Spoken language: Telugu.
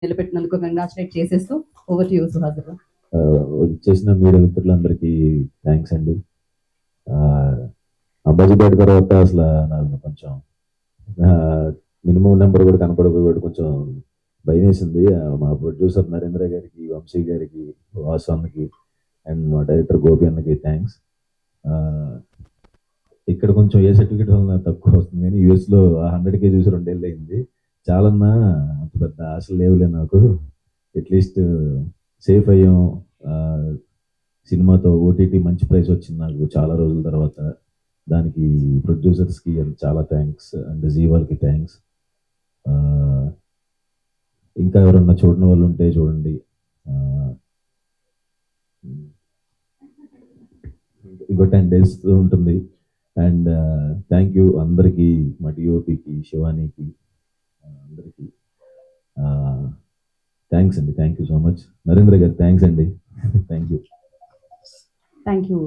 నిలబెట్టినందుకు కంగ్రాచులేట్ చేసేస్తూ ఓవర్ టు యూ సుహాస్ గారు. చేసిన మీడియా మిత్రులందరికీ థ్యాంక్స్ అండి. అంబాజీపేట తర్వాత అసలు నాకు కొంచెం మినిమం నెంబర్ కూడా కనపడకపోయాడు, కొంచెం భయం వేసింది. మా ప్రొడ్యూసర్ నరేంద్ర గారికి, వంశీ గారికి, వాసు అన్నకి అండ్ మా డైరెక్టర్ గోపి అన్నకి థ్యాంక్స్. ఇక్కడ కొంచెం ఏ సర్టిఫికేట్ వల్ల తక్కువ వస్తుంది, కానీ యూఎస్లో 100K చూసి 2 ఏళ్ళు అయింది. చాలన్నా అంత పెద్ద ఆశలు లేవులే నాకు. అట్లీస్ట్ సేఫ్ అయ్యాం. సినిమాతో ఓటీటీ మంచి ప్రైస్ వచ్చింది నాకు చాలా రోజుల తర్వాత. దానికి ప్రొడ్యూసర్స్కి చాలా థ్యాంక్స్ అండ్ జీవాల్కి థ్యాంక్స్. ఇంకా ఎవరన్నా చూడని వాళ్ళు ఉంటే చూడండి. ఇంకో 10 days ఉంటుంది. అండ్ థ్యాంక్ యూ అందరికీ, మా డిఓపికి, శివానీకి, అందరికీ థ్యాంక్స్ అండి. Thank you so much. Narendra గారు థ్యాంక్స్ అండి. Thank you. Thank you.